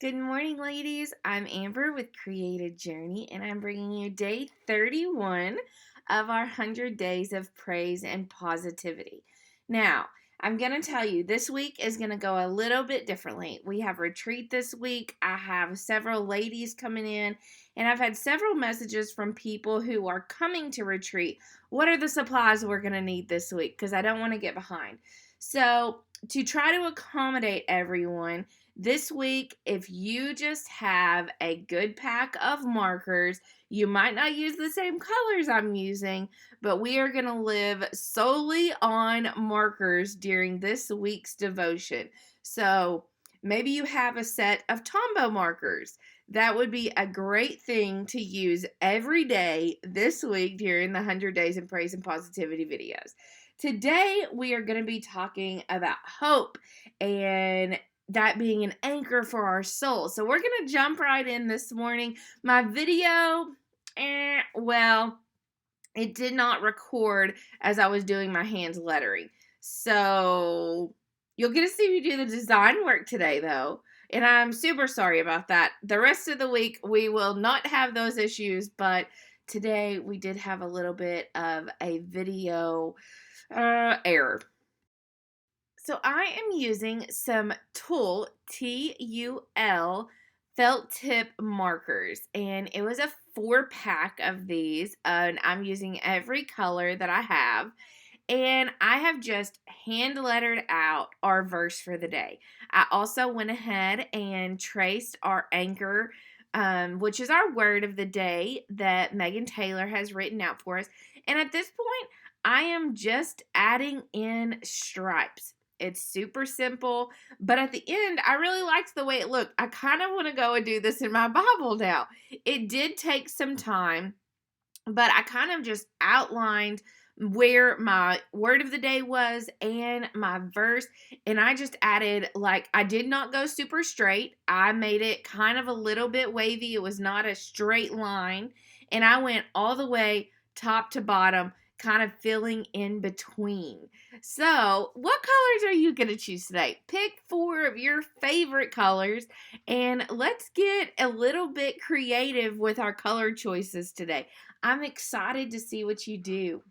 Good morning, ladies. I'm Amber with Created Journey, and I'm bringing you day 31 of our 100 Days of Praise and Positivity. Now, I'm going to tell you, this week is going to go a little bit differently. We have retreat this week. I have several ladies coming in, and I've had several messages from people who are coming to retreat. What are the supplies we're going to need this week? Because I don't want to get behind. So, to try to accommodate everyone, this week, if you just have a good pack of markers, you might not use the same colors I'm using, but we are going to live solely on markers during this week's devotion. So maybe you have a set of Tombow markers. That would be a great thing to use every day this week during the 100 Days of Praise and Positivity videos. Today, we are going to be talking about hope and that being an anchor for our soul. So we're going to jump right in this morning. My video, it did not record as I was doing my hands lettering. So you'll get to see me do the design work today, though. And I'm super sorry about that. The rest of the week, we will not have those issues. But today, we did have a little bit of a video error. So I am using some TUL felt tip markers, and it was a 4-pack of these, and I'm using every color that I have, and I have just hand lettered out our verse for the day. I also went ahead and traced our anchor, which is our word of the day that Maghon Taylor has written out for us, and at this point, I am just adding in stripes. It's super simple, but at the end, I really liked the way it looked. I kind of want to go and do this in my Bible now. It did take some time, but I kind of just outlined where my word of the day was and my verse, and I just added, I did not go super straight. I made it kind of a little bit wavy. It was not a straight line, and I went all the way top to bottom, kind of filling in between. So, what colors are you going to choose today? Pick 4 of your favorite colors, and let's get a little bit creative with our color choices today. I'm excited to see what you do.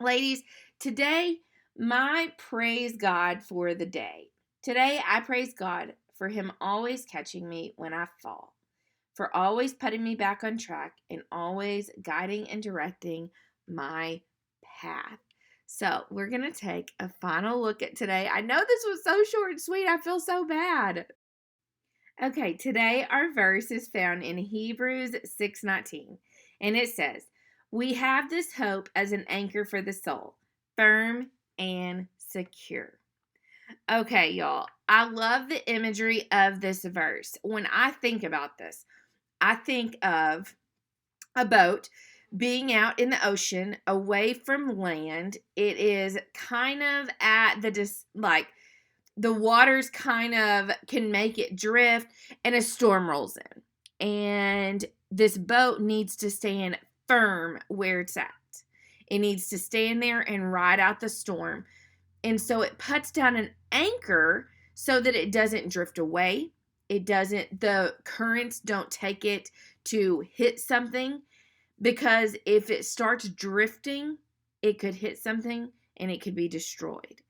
Ladies, today, my praise God for the day. Today, I praise God for Him always catching me when I fall, for always putting me back on track, and always guiding and directing my path. So, we're going to take a final look at today. I know this was so short and sweet. I feel so bad. Okay, today our verse is found in Hebrews 6:19, and it says, "We have this hope as an anchor for the soul, firm and secure." Okay, y'all, I love the imagery of this verse. When I think about this, I think of a boat being out in the ocean away from land. It is kind of at the waters kind of can make it drift, and a storm rolls in. And this boat needs to stand firm where it's at. It needs to stand there and ride out the storm. And so it puts down an anchor so that it doesn't drift away. The currents don't take it to hit something, because if it starts drifting, it could hit something and it could be destroyed.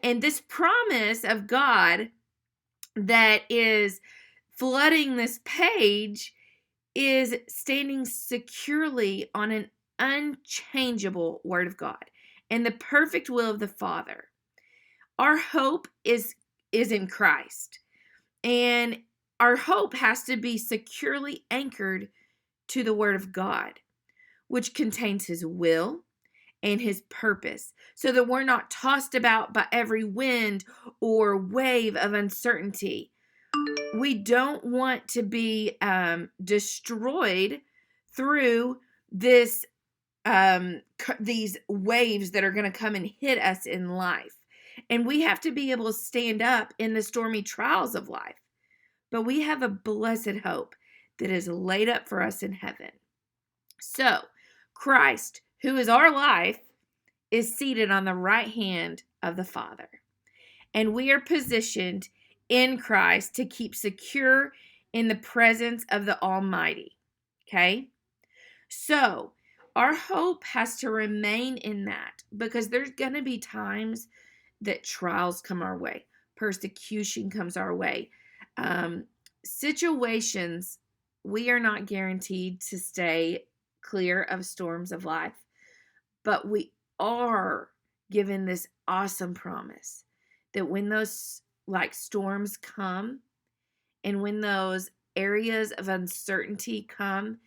And this promise of God that is flooding this page is standing securely on an unchangeable word of God and the perfect will of the Father. Our hope is in Christ, and our hope has to be securely anchored to the word of God, which contains His will and His purpose, so that we're not tossed about by every wind or wave of uncertainty. We don't want to be destroyed through these waves that are going to come and hit us in life. And we have to be able to stand up in the stormy trials of life. But we have a blessed hope that is laid up for us in heaven. So, Christ, who is our life, is seated on the right hand of the Father. And we are positioned in Christ to keep secure in the presence of the Almighty. Okay? So, our hope has to remain in that because there's going to be times that trials come our way, persecution comes our way, um, situations. We are not guaranteed to stay clear of storms of life, but we are given this awesome promise that when those like storms come and when those areas of uncertainty come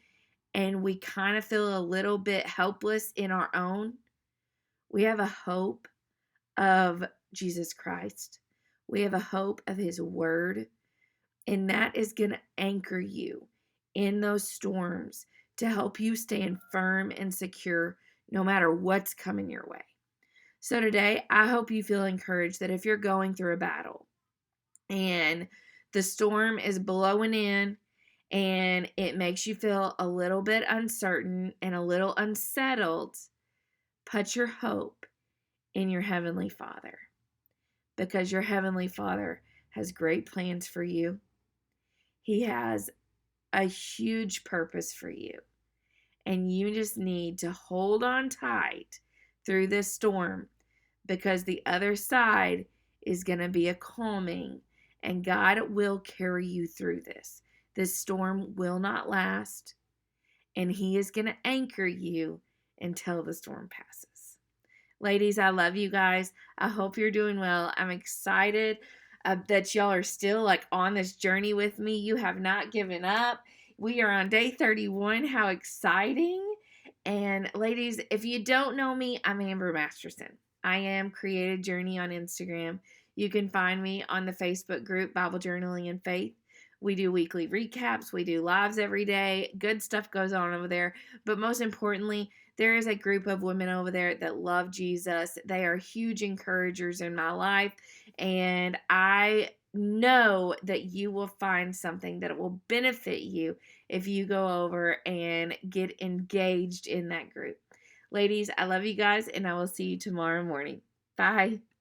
and we kind of feel a little bit helpless in our own, we have a hope of Jesus Christ. We have a hope of his word, and that is going to anchor you in those storms to help you stand firm and secure no matter what's coming your way. So today, I hope you feel encouraged that if you're going through a battle and the storm is blowing in and it makes you feel a little bit uncertain and a little unsettled, put your hope in your Heavenly Father, because your Heavenly Father has great plans for you. He has a huge purpose for you, and you just need to hold on tight through this storm because the other side is going to be a calming, and God will carry you through this. This storm will not last, and He is going to anchor you until the storm passes. Ladies, I love you guys. I hope you're doing well. I'm excited that y'all are still like on this journey with me. You have not given up. We are on day 31. How exciting. And ladies, if you don't know me, I'm Amber Masterson. I am Creative Journey on Instagram. You can find me on the Facebook group Bible Journaling and Faith. We do weekly recaps. We do lives every day. Good stuff goes on over there. But most importantly, there is a group of women over there that love Jesus. They are huge encouragers in my life. And I know that you will find something that will benefit you if you go over and get engaged in that group. Ladies, I love you guys, and I will see you tomorrow morning. Bye.